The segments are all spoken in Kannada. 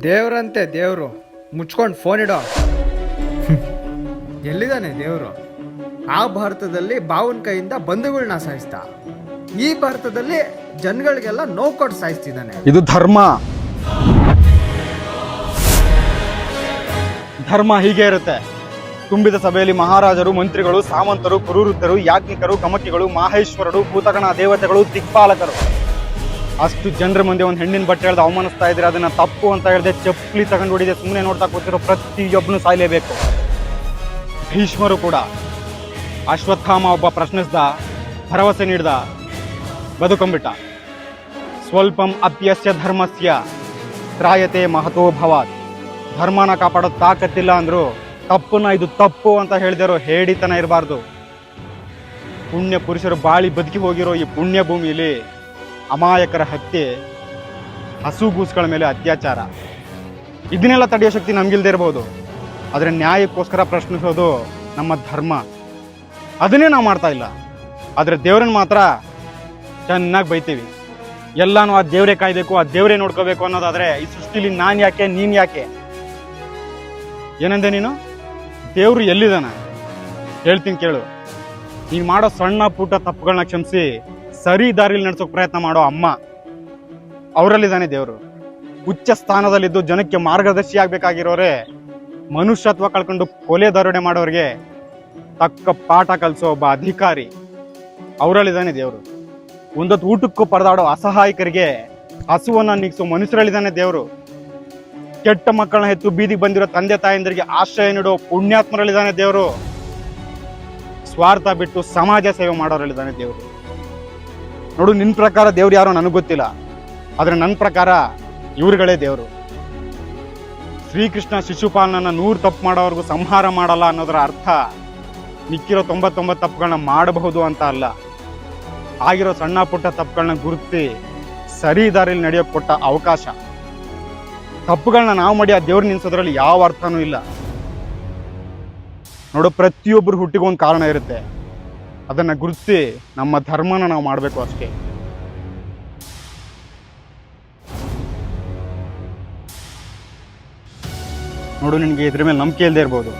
ದೇವ್ರಂತೆ ದೇವ್ರು ಮುಚ್ಕೊಂಡು ಫೋನ್ ಇಡೋ. ಎಲ್ಲಿದ್ದಾನೆ ದೇವ್ರು? ಆ ಭಾರತದಲ್ಲಿ ಬಾವನ್ ಕೈಯಿಂದ ಬಂಧುಗಳನ್ನ ಸಾಯಿಸ್ತ, ಈ ಭಾರತದಲ್ಲಿ ಜನಗಳಿಗೆಲ್ಲ ನೋವು ಕೊಟ್ಟು ಸಾಯಿಸ್ತಿದ್ದಾನೆ. ಇದು ಧರ್ಮ. ಧರ್ಮ ಹೀಗೆ ಇರುತ್ತೆ. ತುಂಬಿದ ಸಭೆಯಲ್ಲಿ ಮಹಾರಾಜರು, ಮಂತ್ರಿಗಳು, ಸಾಮಂತರು, ಕುರುವೃತ್ತರು, ಯಾಜ್ಞಿಕರು, ಗಮಕಿಗಳು, ಮಾಹೇಶ್ವರರು, ಭೂತಗಣ ದೇವತೆಗಳು, ದಿಕ್ಪಾಲಕರು, ಅಷ್ಟು ಜನರ ಮುಂದೆ ಒಂದು ಹೆಣ್ಣಿನ ಬಟ್ಟೆ ಹೇಳ್ದು ಅವಮಾನಿಸ್ತಾ ಇದ್ರೆ ಅದನ್ನ ತಪ್ಪು ಅಂತ ಹೇಳ್ದೆ ಚಪ್ಪಲಿ ತಗೊಂಡು ಹೊಡಿದೆ ಸುಮ್ಮನೆ ನೋಡ್ತಾ ಕೂತಿರೋ ಪ್ರತಿಯೊಬ್ಬನು ಸಾಯ್ಲೇಬೇಕು. ಭೀಷ್ಮರು ಕೂಡ ಅಶ್ವತ್ಥಾಮ ಒಬ್ಬ ಪ್ರಶ್ನಿಸ್ದ, ಭರವಸೆ ನೀಡ್ದ, ಬದುಕೊಂಬಿಟ್ಟ. ಸ್ವಲ್ಪಂ ಅಪ್ಯಸ್ಯ ಧರ್ಮಸ್ಯ ತ್ರಾಯತೆ ಮಹತೋ ಭವಾತ್. ಧರ್ಮನ ಕಾಪಾಡೋ ತಾಕತ್ತಿಲ್ಲ ಅಂದ್ರು ತಪ್ಪನ್ನ ಇದು ತಪ್ಪು ಅಂತ ಹೇಳಿದಿರೋ ಹೇಡಿತನ ಇರಬಾರ್ದು. ಪುಣ್ಯ ಪುರುಷರು ಬಾಳಿ ಬದುಕಿ ಹೋಗಿರೋ ಈ ಪುಣ್ಯ ಭೂಮಿಯಲ್ಲಿ ಅಮಾಯಕರ ಹತ್ಯೆ, ಹಸುಗೂಸುಗಳ ಮೇಲೆ ಅತ್ಯಾಚಾರ, ಇದನ್ನೆಲ್ಲ ತಡೆಯೋ ಶಕ್ತಿ ನಮ್ಗಿಲ್ದೇ ಇರ್ಬೋದು. ಆದರೆ ನ್ಯಾಯಕ್ಕೋಸ್ಕರ ಪ್ರಶ್ನಿಸೋದು ನಮ್ಮ ಧರ್ಮ. ಅದನ್ನೇ ನಾವು ಮಾಡ್ತಾ ಇಲ್ಲ. ಆದರೆ ದೇವ್ರನ್ನ ಮಾತ್ರ ಚೆನ್ನಾಗಿ ಬೈತೀವಿ. ಎಲ್ಲಾನು ಆ ದೇವರೇ ಕಾಯ್ಬೇಕು, ಆ ದೇವರೇ ನೋಡ್ಕೋಬೇಕು ಅನ್ನೋದಾದ್ರೆ ಈ ಸೃಷ್ಟಿಲಿ ನಾನು ಯಾಕೆ, ನೀನ್ ಯಾಕೆ? ಏನಂದೆ ನೀನು? ದೇವ್ರು ಎಲ್ಲಿದ್ದಾನ ಹೇಳ್ತೀನಿ ಕೇಳು. ನೀನು ಮಾಡೋ ಸಣ್ಣ ಪುಟ್ಟ ತಪ್ಪುಗಳನ್ನ ಕ್ಷಮಿಸಿ ಸರಿ ದಾರಿಲಿ ನಡೆಸೋಕೆ ಪ್ರಯತ್ನ ಮಾಡೋ ಅಮ್ಮ, ಅವರಲ್ಲಿದ್ದಾನೆ ದೇವರು. ಉಚ್ಚ ಸ್ಥಾನದಲ್ಲಿದ್ದು ಜನಕ್ಕೆ ಮಾರ್ಗದರ್ಶಿ ಆಗ್ಬೇಕಾಗಿರೋರೆ ಮನುಷ್ಯತ್ವ ಕಳ್ಕೊಂಡು ಕೊಲೆ ದರೋಡೆ ಮಾಡೋರಿಗೆ ತಕ್ಕ ಪಾಠ ಕಲಿಸೋ ಒಬ್ಬ ಅಧಿಕಾರಿ, ಅವರಲ್ಲಿದ್ದಾನೆ ದೇವರು. ಒಂದೊತ್ತು ಊಟಕ್ಕೂ ಪರದಾಡೋ ಅಸಹಾಯಕರಿಗೆ ಹಸುವನ್ನ ನೀಗಿಸೋ ಮನುಷ್ಯರಲ್ಲಿದ್ದಾನೆ ದೇವರು. ಕೆಟ್ಟ ಮಕ್ಕಳನ್ನ ಹೆತ್ತು ಬೀದಿಗೆ ಬಂದಿರೋ ತಂದೆ ತಾಯಂದಿರಿಗೆ ಆಶ್ರಯ ನೀಡೋ ಪುಣ್ಯಾತ್ಮರಲ್ಲಿದ್ದಾನೆ ದೇವರು. ಸ್ವಾರ್ಥ ಬಿಟ್ಟು ಸಮಾಜ ಸೇವೆ ಮಾಡೋರಲ್ಲಿದ್ದಾನೆ ದೇವರು. ನೋಡು, ನಿನ್ನ ಪ್ರಕಾರ ದೇವ್ರು ಯಾರೋ ನನಗೆ ಗೊತ್ತಿಲ್ಲ, ಆದ್ರೆ ನನ್ನ ಪ್ರಕಾರ ಇವ್ರುಗಳೇ ದೇವರು. ಶ್ರೀಕೃಷ್ಣ ಶಿಶುಪಾಲನನ್ನ 100 ತಪ್ಪು ಮಾಡೋವರೆಗೂ ಸಂಹಾರ ಮಾಡಲ್ಲ ಅನ್ನೋದರ ಅರ್ಥ ಮಿಕ್ಕಿರೋ 99 ತಪ್ಪುಗಳನ್ನ ಮಾಡಬಹುದು ಅಂತ ಅಲ್ಲ. ಆಗಿರೋ ಸಣ್ಣ ಪುಟ್ಟ ತಪ್ಪುಗಳನ್ನ ಗುರುತಿ ಸರಿ ದಾರಿಲಿ ನಡೆಯೋಕೆ ಕೊಟ್ಟ ಅವಕಾಶ. ತಪ್ಪುಗಳನ್ನ ನಾವು ಮಾಡಿ ಆ ದೇವ್ರು ನಿಲ್ಸೋದ್ರಲ್ಲಿ ಯಾವ ಅರ್ಥನೂ ಇಲ್ಲ. ನೋಡು, ಪ್ರತಿಯೊಬ್ಬರು ಹುಟ್ಟಿಗೊಂದು ಕಾರಣ ಇರುತ್ತೆ. ಅದನ್ನ ಗುರುತಿಸಿ ನಮ್ಮ ಧರ್ಮನ ನಾವು ಮಾಡಬೇಕು ಅಷ್ಟೇ. ನೋಡು, ನಿನಗೆ ಇದ್ರ ಮೇಲೆ ನಂಬಿಕೆ ಇಲ್ಲದೆ ಇರ್ಬೋದು,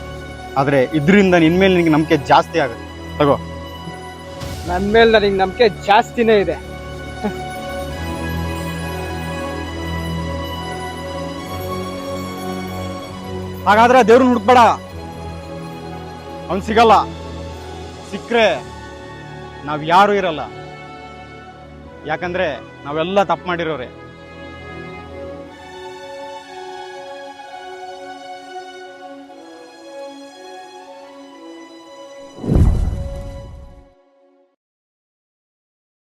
ಆದ್ರೆ ಇದರಿಂದ ನಿನ್ ಮೇಲೆ ನಿನಗೆ ನಂಬಿಕೆ ಜಾಸ್ತಿ ಆಗುತ್ತೆ. ತಗೋ, ನನ್ನ ಮೇಲೆ ನನಗೆ ನಂಬಿಕೆ ಜಾಸ್ತಿನೇ ಇದೆ. ಹಾಗಾದ್ರೆ ದೇವ್ರನ್ನ ಹುಡುಕ್ಬೇಡ, ಅವ್ನು ಸಿಗಲ್ಲ. ಸಿಕ್ಕರೆ ನಾವ್ ಯಾರು ಇರಲ್ಲ. ಯಾಕಂದ್ರೆ ನಾವೆಲ್ಲ ತಪ್ಪು ಮಾಡಿರೋರೆ.